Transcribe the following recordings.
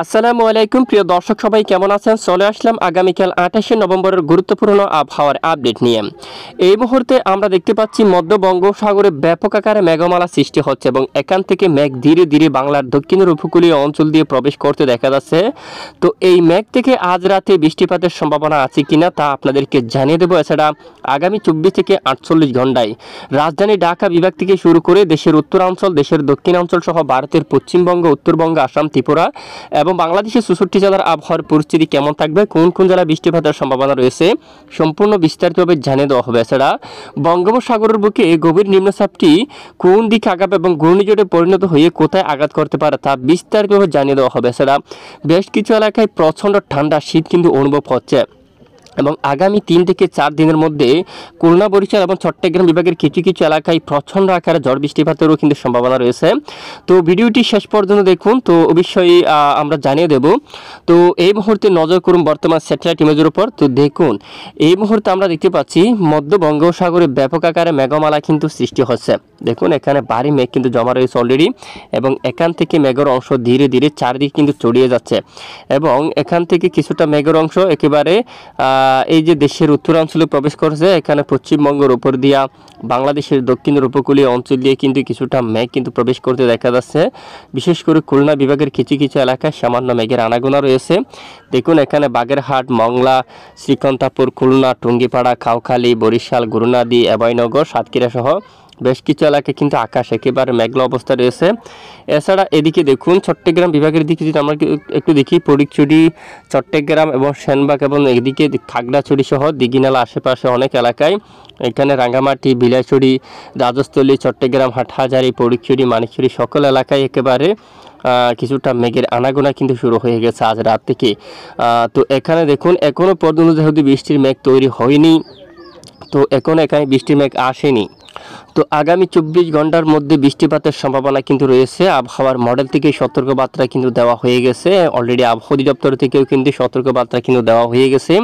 আসসালামু আলাইকুম প্রিয় দর্শক সবাই কেমন আছেন? চলে আসলাম আগামীকাল 28শে নভেম্বরের গুরুত্বপূর্ণ আবহাওয়ার আপডেট নিয়ে। এই মুহূর্তে আমরা দেখতে পাচ্ছি মধ্য বঙ্গোপসাগরে ব্যাপক আকারে মেঘমালা সৃষ্টি হচ্ছে এবং এখান থেকে মেঘ ধীরে ধীরে বাংলার দক্ষিণের উপকূলীয় অঞ্চল দিয়ে প্রবেশ করতে দেখা যাচ্ছে। তো এই মেঘ থেকে আজ রাতে বৃষ্টিপাতের সম্ভাবনা আছে কিনা তা আপনাদেরকে জানিয়ে দেবো। এছাড়া আগামী 24 থেকে 48 ঘন্টায় রাজধানী ঢাকা বিভাগ থেকে শুরু করে দেশের উত্তরাঞ্চল, দেশের দক্ষিণাঞ্চল সহ ভারতের পশ্চিমবঙ্গ, উত্তরবঙ্গ, আসাম, ত্রিপুরা এবং বাংলাদেশের 64 জেলার আবহাওয়ার পরিস্থিতি কেমন থাকবে, কোন কোন জেলায় বৃষ্টিপাতের সম্ভাবনা রয়েছে, সম্পূর্ণ বিস্তারিতভাবে জানিয়ে দেওয়া হবে। এছাড়া বঙ্গোপসাগরের বুকে গভীর নিম্নচাপটি কোন দিকে আগাবে এবং ঘূর্ণিঝড়ে পরিণত হয়ে কোথায় আঘাত করতে পারে তা বিস্তারিতভাবে জানিয়ে দেওয়া হবে। এছাড়া বেশ কিছু এলাকায় প্রচণ্ড ঠান্ডা শীত কিন্তু অনুভব হচ্ছে এবং আগামী 3 থেকে 4 দিনের মধ্যে খুলনা, বরিশাল এবং চট্টগ্রাম বিভাগের কিছু কিছু এলাকায় প্রচণ্ড আকারে ঝড় বৃষ্টিপাতেরও কিন্তু সম্ভাবনা রয়েছে। তো ভিডিওটি শেষ পর্যন্ত দেখুন, তো অবশ্যই আমরা জানিয়ে দেব। তো এই মুহূর্তে নজর করুন বর্তমান স্যাটেলাইট ইমেজের উপর। তো দেখুন এই মুহূর্তে আমরা দেখতে পাচ্ছি মধ্য বঙ্গোপসাগরে ব্যাপক আকারে মেঘমালা কিন্তু সৃষ্টি হচ্ছে। দেখুন এখানে ভারী মেঘ কিন্তু জমা রয়েছে অলরেডি এবং এখান থেকে মেঘের অংশ ধীরে ধীরে চারদিকে কিন্তু ছড়িয়ে যাচ্ছে এবং এখান থেকে কিছুটা মেঘের অংশ একেবারে এই যে দেশের উত্তরাঞ্চলে প্রবেশ করেছে, এখানে পশ্চিমবঙ্গের উপর দিয়া বাংলাদেশের দক্ষিণের উপকূলীয় অঞ্চল দিয়ে কিন্তু কিছুটা মেঘ কিন্তু প্রবেশ করতে দেখা যাচ্ছে। বিশেষ করে খুলনা বিভাগের কিছু কিছু এলাকায় সামান্য মেঘের আনাগোনা রয়েছে। দেখুন এখানে বাগেরহাট, মংলা, শ্রীকান্তাপুর, খুলনা, টুঙ্গিপাড়া, কাউখালী, বরিশাল, গুরুনাদি, এবাইনগর, সাতক্ষীরা সহ বেশ কিছু এলাকায় কিন্তু আকাশ একেবারে মেঘলা অবস্থা রয়েছে। এছাড়া এদিকে দেখুন চট্টগ্রাম বিভাগের দিকে যদি আমরা একটু দেখি, ফটিকছড়ি, চট্টগ্রাম এবং সেনবাগ এবং এদিকে খাগড়াছড়ি সহ দিঘিনালা আশেপাশে অনেক এলাকায়, এখানে রাঙ্গামাটি, বিলাইছড়ি, রাজস্থলী, চট্টগ্রাম, হাটহাজারী, ফটিকছড়ি, মানিকছড়ি সকল এলাকায় একেবারে কিছুটা মেঘের আনাগোনা কিন্তু শুরু হয়ে গেছে আজ রাত থেকে। তো এখানে দেখুন এখনও পর্যন্ত যেহেতু বৃষ্টির মেঘ তৈরি হয়নি, তো এখনও এখানে বৃষ্টির মেঘ আসেনি। তো আগামী 24 ঘন্টার মধ্যে বৃষ্টিপাতের সম্ভাবনা কিন্তু রয়েছে। আবহাওয়ার মডেল থেকে সতর্কবার্তা কিন্তু দেওয়া হয়ে গেছে, অলরেডি আবহাওয়া অধিদপ্তর থেকেও কিন্তু সতর্কবার্তা কিন্তু দেওয়া হয়ে গেছে।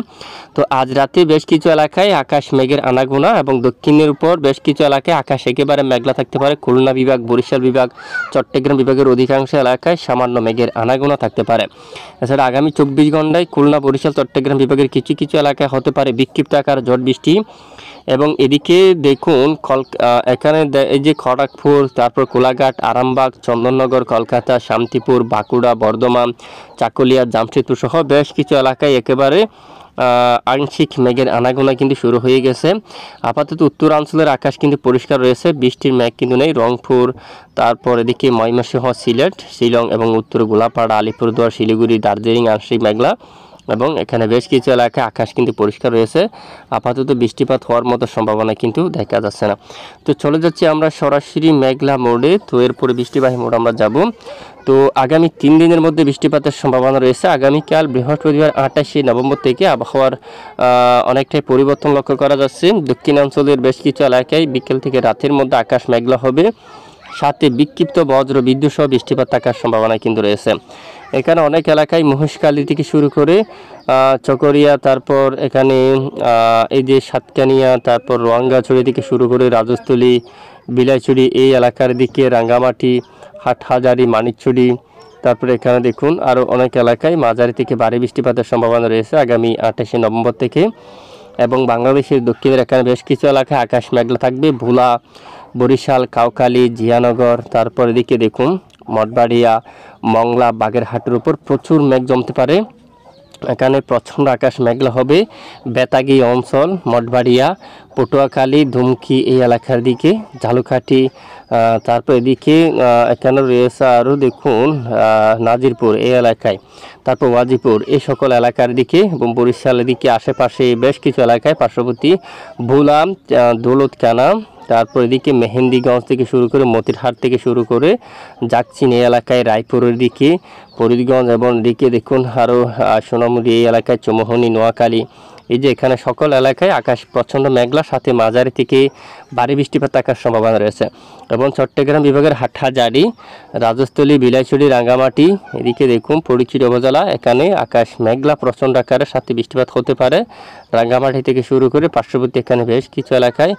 তো আজ রাতে বেশ কিছু এলাকায় আকাশ মেঘের আনাগোনা এবং দক্ষিণের উপর বেশ কিছু এলাকায় আকাশ একেবারে মেঘলা থাকতে পারে। খুলনা বিভাগ, বরিশাল বিভাগ, চট্টগ্রাম বিভাগের অধিকাংশ এলাকায় সামান্য মেঘের আনাগোনা থাকতে পারে। এছাড়া আগামী 24 ঘন্টায় খুলনা, বরিশাল, চট্টগ্রাম বিভাগের কিছু কিছু এলাকায় হতে পারে বিক্ষিপ্ত আকার ঝড় বৃষ্টি। এবং এদিকে দেখুন এখানে এই যে খড়গপুর, তারপর কোলাঘাট, আরামবাগ, চন্দননগর, কলকাতা, শান্তিপুর, বাঁকুড়া, বর্ধমান, চাকুলিয়া, জামশেদপুর সহ বেশ কিছু এলাকায় একেবারে আংশিক মেঘের আনাগোনা কিন্তু শুরু হয়ে গেছে। আপাতত উত্তরাঞ্চলের আকাশ কিন্তু পরিষ্কার রয়েছে, বৃষ্টির মেঘ কিন্তু নেই। রংপুর, তারপর এদিকে ময়মনসিংহ, সিলেট, শিলং এবং উত্তর গোলাপাড়া, আলিপুরদুয়ার, শিলিগুড়ি, দার্জিলিং আংশিক মেঘলা এবং এখানে বেশ কিছু এলাকায় আকাশ কিন্তু পরিষ্কার রয়েছে। আপাতত বৃষ্টিপাত হওয়ার মতো সম্ভাবনা কিন্তু দেখা যাচ্ছে না। তো চলে যাচ্ছি আমরা সরাসরি মেঘলা মোডে। তো এরপরে বৃষ্টিবাহী মোড আমরা যাব। তো আগামী 3 দিনের মধ্যে বৃষ্টিপাতের সম্ভাবনা রয়েছে। আগামীকাল বৃহস্পতিবার 28শে নভেম্বর থেকে আবহাওয়ার অনেকটাই পরিবর্তন লক্ষ্য করা যাচ্ছে। দক্ষিণাঞ্চলের বেশ কিছু এলাকায় বিকেল থেকে রাতের মধ্যে আকাশ মেঘলা হবে, সাথে বিক্ষিপ্ত বজ্র বিদ্যুৎ সহ বৃষ্টিপাত থাকার সম্ভাবনা কিন্তু রয়েছে। এখানে অনেক এলাকায় মহেশখালী থেকে শুরু করে চকরিয়া, তারপর এখানে এই যে সাতকানিয়া, তারপর রোয়াঙ্গাছড়ি থেকে শুরু করে রাজস্থলী, বিলাইছড়ি এই এলাকার দিকে, রাঙ্গামাটি, হাটহাজারী, মানিকছড়ি, তারপরে এখানে দেখুন আরও অনেক এলাকায় মাঝারি থেকে ভারী বৃষ্টিপাতের সম্ভাবনা রয়েছে আগামী 28শে নভেম্বর থেকে। এবং বাংলাদেশের দক্ষিণের এখানে বেশ কিছু এলাকায় আকাশ মেঘলা থাকবে, ভোলা, বরিশাল, কাউখালী, জিয়ানগর, তারপর এদিকে দেখুন মঠবাড়িয়া, মংলা, বাগেরহাটের উপর প্রচুর মেঘ জমতে পারে। এখানে প্রচণ্ড আকাশ মেঘলা হবে। বেতাগী অঞ্চল, মঠবাড়িয়া, পটুয়াখালী, ধুমকি এই এলাকার দিকে, ঝালুকাঠি, তারপর এদিকে এখানে রয়েছে আরও দেখুন নাজিরপুর এই এলাকায়, তারপর ওয়াজিপুর এই সকল এলাকার দিকে এবং বরিশালের দিকে আশেপাশে বেশ কিছু এলাকায় পার্শ্ববর্তী ভোলা, দৌলতখানা, তারপর এদিকে মেহেন্দিগঞ্জ থেকে শুরু করে মতিরহাট থেকে শুরু করে জাকচিন এই এলাকায়, রায়পুরের দিকে ফরিদগঞ্জ এবং এদিকে দেখুন আরও সোনামুড়ি এই এলাকায়, চৌমোহনী, নোয়াখালী, এই যে এখানে সকল এলাকায় আকাশ প্রচণ্ড মেঘলা সাথে মাঝারি থেকে ভারী বৃষ্টিপাত থাকার সম্ভাবনা রয়েছে। এবং চট্টগ্রাম বিভাগের হাটহাজারী, রাজস্থলী, বিলাইছড়ি, রাঙ্গামাটি এদিকে দেখুন ফটিকছড়ি উপজেলা, এখানে আকাশ মেঘলা প্রচণ্ড আকারের সাথে বৃষ্টিপাত হতে পারে। রাঙ্গামাটি থেকে শুরু করে পার্শ্ববর্তী এখানে বেশ কিছু এলাকায়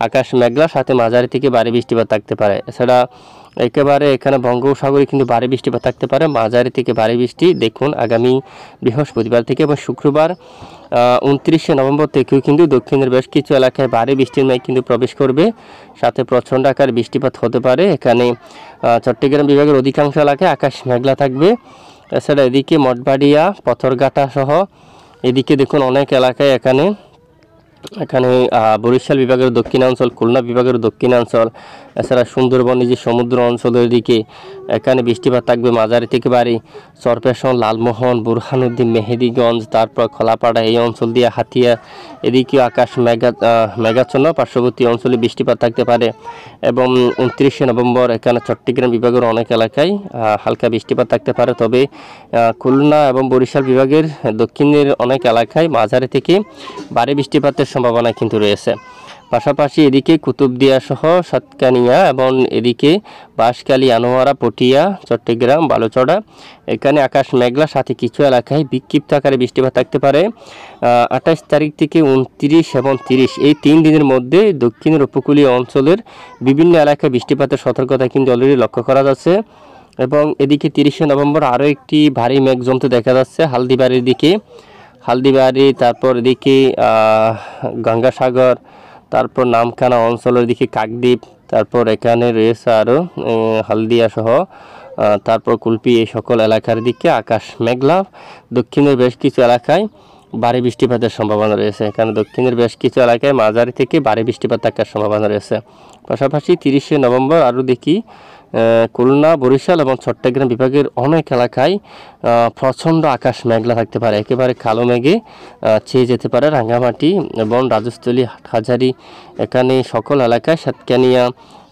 আকাশ মেঘলা সাথে মাঝারি থেকে ভারী বৃষ্টিপাত থাকতে পারে। এছাড়া একেবারে এখানে বঙ্গোপসাগরে কিন্তু ভারী বৃষ্টিপাত থাকতে পারে, মাঝারি থেকে ভারী বৃষ্টি। দেখুন আগামী বৃহস্পতিবার থেকে এবং শুক্রবার 29শে নভেম্বর থেকেও কিন্তু দক্ষিণের বেশ কিছু এলাকায় ভারী বৃষ্টির মেঘ কিন্তু প্রবেশ করবে, সাথে প্রচণ্ড আকার বৃষ্টিপাত হতে পারে। এখানে চট্টগ্রাম বিভাগের অধিকাংশ এলাকায় আকাশ মেঘলা থাকবে। এছাড়া এদিকে মঠবাড়িয়া, পথরঘাটা সহ এদিকে দেখুন অনেক এলাকায় এখানে বরিশাল বিভাগের দক্ষিণাঞ্চল, খুলনা বিভাগের দক্ষিণাঞ্চল, এছাড়া সুন্দরবন যে সমুদ্র অঞ্চলের দিকে এখানে বৃষ্টিপাত থাকবে মাঝারি থেকে ভারী। চরপেশন, লালমোহন, বুরহানুদ্দিন, মেহেদিগঞ্জ, তারপর খোলাপাড়া এই অঞ্চল দিয়ে হাতিয়া এদিকে আকাশ মেঘাচ্ছন্ন, পার্শ্ববর্তী অঞ্চলে বৃষ্টিপাত থাকতে পারে। এবং 29শে নভেম্বর এখানে চট্টগ্রাম বিভাগের অনেক এলাকায় হালকা বৃষ্টিপাত থাকতে পারে, তবে খুলনা এবং বরিশাল বিভাগের দক্ষিণের অনেক এলাকায় মাঝারি থেকে ভারী বৃষ্টিপাতের সম্ভাবনা কিন্তু রয়েছে। পাশাপাশি এদিকে কুতুবদিয়া সহ সাতকানিয়া এবং এদিকে বাঁশখালী, আনোয়ারা, পটিয়া, চট্টগ্রাম, বালুচড়া এখানে আকাশ মেঘলা, সাথে কিছু এলাকায় বিক্ষিপ্ত আকারে বৃষ্টিপাত থাকতে পারে। 28 তারিখ থেকে 29 এবং 30 এই 3 দিনের মধ্যে দক্ষিণের উপকূলীয় অঞ্চলের বিভিন্ন এলাকায় বৃষ্টিপাতের সতর্কতা কিন্তু অলরেডি লক্ষ্য করা যাচ্ছে। এবং এদিকে 30শে নভেম্বর আরও একটি ভারী মেঘ জমতে দেখা যাচ্ছে হালদিবাড়ির দিকে, হালদিবাড়ি, তারপর এদিকে গঙ্গাসাগর, তারপর নামখানা অঞ্চলের দিকে কাকদ্বীপ, তারপর এখানে রয়েছে আরও হালদিয়া সহ তারপর কুলপি, এই সকল এলাকার দিকে আকাশ মেঘলা। দক্ষিণের বেশ কিছু এলাকায় ভারী বৃষ্টিপাতের সম্ভাবনা রয়েছে। এখানে দক্ষিণের বেশ কিছু এলাকায় মাঝারি থেকে ভারী বৃষ্টিপাত থাকার সম্ভাবনা রয়েছে। পাশাপাশি 30শে নভেম্বর আরও দেখি খুলনা, বরিশাল এবং চট্টগ্রাম বিভাগের অনেক এলাকায় প্রচণ্ড আকাশ মেঘলা থাকতে পারে, একেবারে কালো মেঘে ছেয়ে যেতে পারে রাঙ্গামাটি এবং রাজস্থলী, হাটহাজারী এখানে সকল এলাকায়, সাতকানিয়া,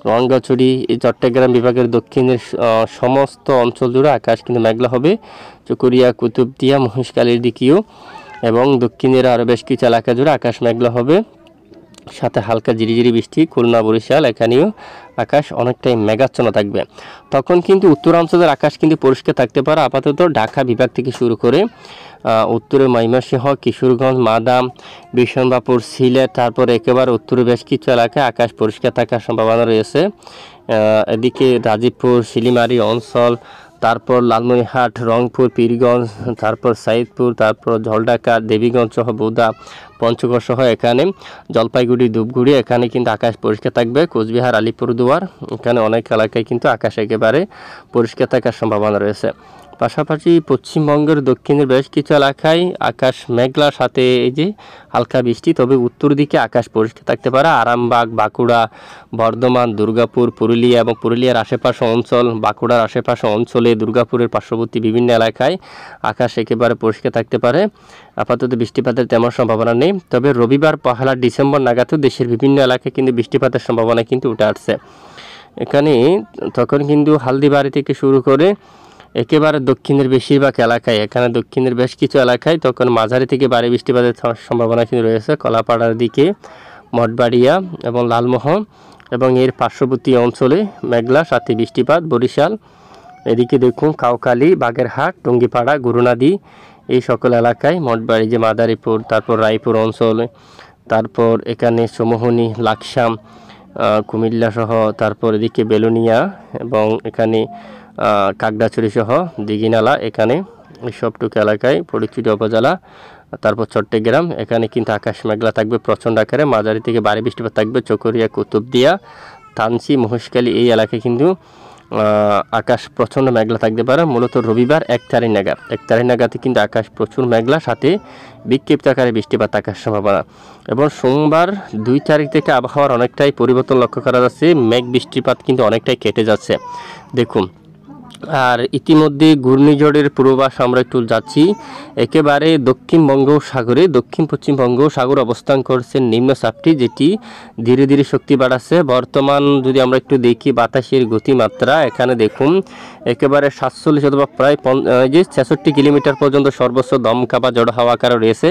রঙ্গাছড়ি, এই চট্টগ্রাম বিভাগের দক্ষিণের সমস্ত অঞ্চল জুড়ে আকাশ কিন্তু মেঘলা হবে। চকরিয়া, কুতুবদিয়া, মহেশখালীর দিকেও এবং দক্ষিণের আরও বেশ কিছু এলাকা জুড়ে আকাশ মেঘলা হবে, সাথে হালকা ঝিরিঝিরি বৃষ্টি। খুলনা, বরিশাল এখানেও আকাশ অনেকটাই মেঘাচ্ছন্ন থাকবে। তখন কিন্তু উত্তরাঞ্চলের আকাশ কিন্তু পরিষ্কার থাকতে পারে। আপাতত ঢাকা বিভাগ থেকে শুরু করে উত্তরে ময়মনসিংহ, কিশোরগঞ্জ, মাদাম, বিশনবাপুর, সিলেট, তারপর একেবারে উত্তরে বেশ কিছু এলাকায় আকাশ পরিষ্কার থাকার সম্ভাবনা রয়েছে। এদিকে রাজীবপুর, শিলিমারি অঞ্চল, তারপর লালমনিরহাট, রংপুর, পীরগঞ্জ, তারপর সাইদপুর, তারপর ঝলঢাকা, দেবীগঞ্জ সহ বোদা, পঞ্চগড় সহ এখানে জলপাইগুড়ি, ধূপগুড়ি এখানে কিন্তু আকাশ পরিষ্কার থাকবে। কোচবিহার, আলিপুরদুয়ার এখানে অনেক এলাকায় কিন্তু আকাশ একেবারে পরিষ্কার থাকার সম্ভাবনা রয়েছে। পাশাপাশি পশ্চিমবঙ্গের দক্ষিণের বেশ কিছু এলাকায় আকাশ মেঘলার সাথে এই যে হালকা বৃষ্টি, তবে উত্তর দিকে আকাশ পরিষ্কার থাকতে পারে। আরামবাগ, বাঁকুড়া, বর্ধমান, দুর্গাপুর, পুরুলিয়া এবং পুরুলিয়ার আশেপাশে অঞ্চল, বাঁকুড়ার আশেপাশে অঞ্চলে, দুর্গাপুরের পার্শ্ববর্তী বিভিন্ন এলাকায় আকাশ একেবারে পরিষ্কার থাকতে পারে। আপাতত বৃষ্টিপাতের তেমন সম্ভাবনা নেই, তবে রবিবার 1 ডিসেম্বর নাগাদও দেশের বিভিন্ন এলাকায় কিন্তু বৃষ্টিপাতের সম্ভাবনা কিন্তু উঠে আসছে। এখানে তখন কিন্তু হালদিবাড়ি থেকে শুরু করে একেবারে দক্ষিণের বেশিরভাগ এলাকায়, এখানে দক্ষিণের বেশ কিছু এলাকায় তখন মাঝারি থেকে ভারী বৃষ্টিপাতের সম্ভাবনা কিন্তু রয়েছে। কলাপাড়ার দিকে, মঠবাড়িয়া এবং লালমোহন এবং এর পার্শ্ববর্তী অঞ্চলে মেঘলা, সাথে বৃষ্টিপাত। বরিশাল এদিকে দেখুন কাউখালী, বাগেরহাট, টঙ্গিপাড়া, গুরুনাদি এই সকল এলাকায়, মঠবাড়ি যে মাদারীপুর, তারপর রায়পুর অঞ্চলে, তারপর এখানে সমোহনী, লাকসাম, কুমিল্লা সহ, তারপর এদিকে বেলুনিয়া এবং এখানে কাকড়াছড়ি সহ দিঘিনালা এখানে সবটুকু এলাকায়, ফটিকছড়ি উপজেলা, তারপর চট্টগ্রাম এখানে কিন্তু আকাশ মেঘলা থাকবে প্রচণ্ড আকারে, মাঝারি থেকে ভারী বৃষ্টিপাত থাকবে। চকরিয়া, কুতুবদিয়া, থানচি, মহেশখালী এই এলাকায় কিন্তু আকাশ প্রচণ্ড মেঘলা থাকতে পারে। মূলত রবিবার 1 তারিখ নাগাদ কিন্তু আকাশ প্রচুর মেঘলা, সাথে বিক্ষিপ্ত আকারে বৃষ্টিপাত থাকার সম্ভাবনা। এবং সোমবার 2 তারিখ থেকে আবহাওয়ার অনেকটাই পরিবর্তন লক্ষ্য করা যাচ্ছে, মেঘ বৃষ্টিপাত কিন্তু অনেকটাই কেটে যাচ্ছে দেখুন। আর ইতিমধ্যে ঘূর্ণিঝড়ের পূর্বাভাস আমরা একটু যাচ্ছি। একেবারে দক্ষিণ বঙ্গোপসাগরে, দক্ষিণ পশ্চিম বঙ্গোপসাগর অবস্থান করছে নিম্নচাপটি, যেটি ধীরে ধীরে শক্তি বাড়াচ্ছে। বর্তমান যদি আমরা একটু দেখি বাতাসের গতিমাত্রা, এখানে দেখুন একেবারে 47 অথবা প্রায় 66 কিলোমিটার পর্যন্ত সর্বোচ্চ দমকা বা জড়ো হাওয়া আকারে রয়েছে।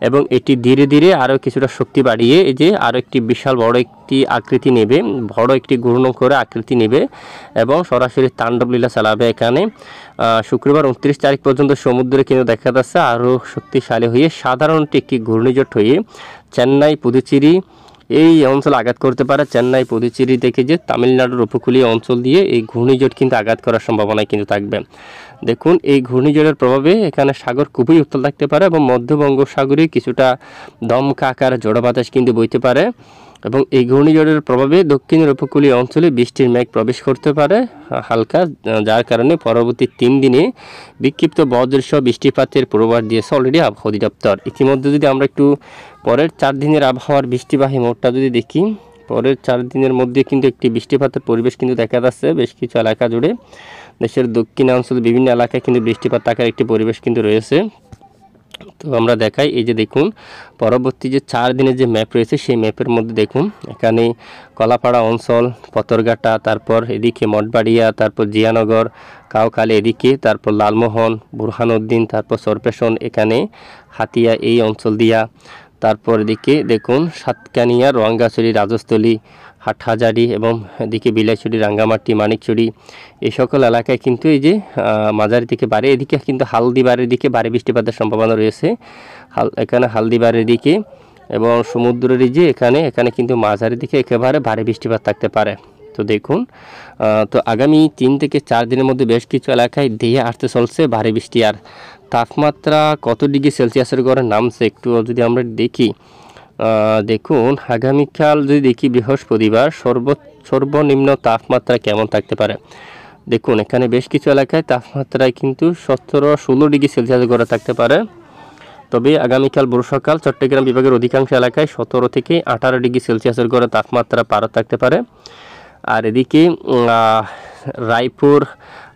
এবং এটি ধীরে ধীরে আরও কিছুটা শক্তি বাড়িয়ে এই যে আরও একটি বিশাল বড় একটি আকৃতি নেবে, বড় একটি ঘূর্ণ করে আকৃতি নেবে এবং সরাসরি তাণ্ডব লীলা চালাবে। এখানে শুক্রবার 29 তারিখ পর্যন্ত সমুদ্রে কিন্তু দেখা যাচ্ছে আরও শক্তিশালী হয়ে সাধারণত একটি ঘূর্ণিঝড় হয়ে চেন্নাই, পুদুচেরি, এই অঞ্চল আঘাত করতে পারে। চেন্নাই, পুদুচেরি থেকে যে তামিলনাড়ুর উপকূলীয় অঞ্চল দিয়ে এই ঘূর্ণিঝড় কিন্তু আঘাত করার সম্ভাবনা কিন্তু থাকবে। দেখুন এই ঘূর্ণিঝড়ের প্রভাবে এখানে সাগর খুবই উত্তাল থাকতে পারে এবং মধ্য বঙ্গোপসাগরে কিছুটা দমকা আকার ঝোড়ো বাতাস কিন্তু বইতে পারে এবং এই ঘূর্ণিঝড়ের প্রভাবে দক্ষিণের উপকূলীয় অঞ্চলে বৃষ্টির মেঘ প্রবেশ করতে পারে হালকা, যার কারণে পরবর্তী 3 দিনে বিক্ষিপ্ত বজ্রসহ বৃষ্টিপাতের পূর্বাভাস দিয়েছে অলরেডি আবহাওয়া অধিদপ্তর। ইতিমধ্যে যদি আমরা একটু পরের 4 দিনের আবহাওয়ার বৃষ্টিবাহী মোডটা যদি দেখি, পরের 4 দিনের মধ্যে কিন্তু একটি বৃষ্টিপাতের পরিবেশ কিন্তু দেখা যাচ্ছে বেশ কিছু এলাকা জুড়ে। দেশের দক্ষিণাঞ্চলের বিভিন্ন এলাকায় কিন্তু বৃষ্টিপাত থাকার একটি পরিবেশ কিন্তু রয়েছে। তো আমরা দেখাই, এই যে দেখুন পরবর্তী যে 4 দিনের যে ম্যাপ রয়েছে সেই ম্যাপের মধ্যে দেখুন এখানে কলাপাড়া অঞ্চল, পতরঘাটা, তারপর এদিকে মঠবাড়িয়া, তারপর জিয়ানগর, কাউখালী এদিকে, তারপর লালমোহন, বুরহানুদ্দিন, তারপর সরপেশন, এখানে হাতিয়া এই অঞ্চল দিয়া, তারপর এদিকে দেখুন সাতকানিয়া, রোয়াঙ্গাছড়ি, রাজস্থলী, হাটহাজারি এবং এদিকে বিলাইছড়ি, রাঙ্গামাটি, মানিকছড়ি এই সকল এলাকায় কিন্তু এই যে মাঝারি থেকে বাড়ে, এদিকে কিন্তু হালদিবাড়ির দিকে ভারী বৃষ্টিপাতের সম্ভাবনা রয়েছে। এখানে হালদিবাড়ির দিকে এবং সমুদ্রের যে এখানে কিন্তু মাঝারি দিকে একেবারে ভারী বৃষ্টিপাত থাকতে পারে। তো দেখুন তো আগামী 3 থেকে 4 দিনের মধ্যে বেশ কিছু এলাকায় ধেয়ে আসতে চলছে ভারী বৃষ্টি। আর তাপমাত্রা কত ডিগ্রি সেলসিয়াসের গড়ে নামছে একটু যদি আমরা দেখি, দেখুন আগামীকাল যদি দেখি বৃহস্পতিবার সর্বনিম্ন তাপমাত্রা কেমন থাকতে পারে। দেখুন এখানে বেশ কিছু এলাকায় তাপমাত্রায় কিন্তু 17-16 ডিগ্রি সেলসিয়াস গড়ে থাকতে পারে। তবে আগামীকাল বর্ষাকাল চট্টগ্রাম বিভাগের অধিকাংশ এলাকায় 17 থেকে 18 ডিগ্রি সেলসিয়াসের গড়ে তাপমাত্রা পার থাকতে পারে। আর এদিকে রায়পুর,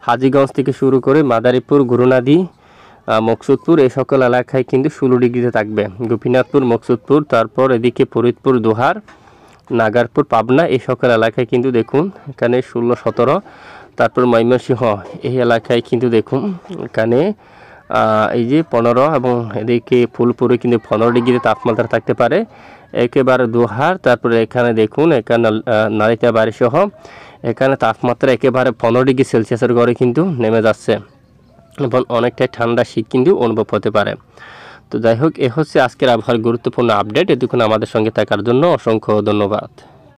হাজীগঞ্জ থেকে শুরু করে মাদারীপুর, গুরুনাদি, মকসুদপুর এই সকল এলাকায় কিন্তু 16 ডিগ্রিতে থাকবে। গোপীনাথপুর, মকসুদপুর, তারপর এদিকে ফরিদপুর, দোহার, নাগারপুর, পাবনা এই সকল এলাকায় কিন্তু দেখুন এখানে 16-17, তারপর ময়মনসিংহ এই এলাকায় কিন্তু দেখুন এখানে এই যে 15 এবং এদিকে ফুলপুরে কিন্তু 15 ডিগ্রিতে তাপমাত্রা থাকতে পারে একেবারে দোহার। তারপরে এখানে দেখুন এখানে নালিতাবাড়ি সহ এখানে তাপমাত্রা একেবারে 15 ডিগ্রি সেলসিয়াসের ঘরে কিন্তু নেমে যাচ্ছে এবং অনেকটাই ঠান্ডা শীত কিন্তু অনুভব হতে পারে। তো যাই হোক, এ হচ্ছে আজকের আবহাওয়ার গুরুত্বপূর্ণ আপডেট। এতক্ষণ আমাদের সঙ্গে থাকার জন্য অসংখ্য ধন্যবাদ।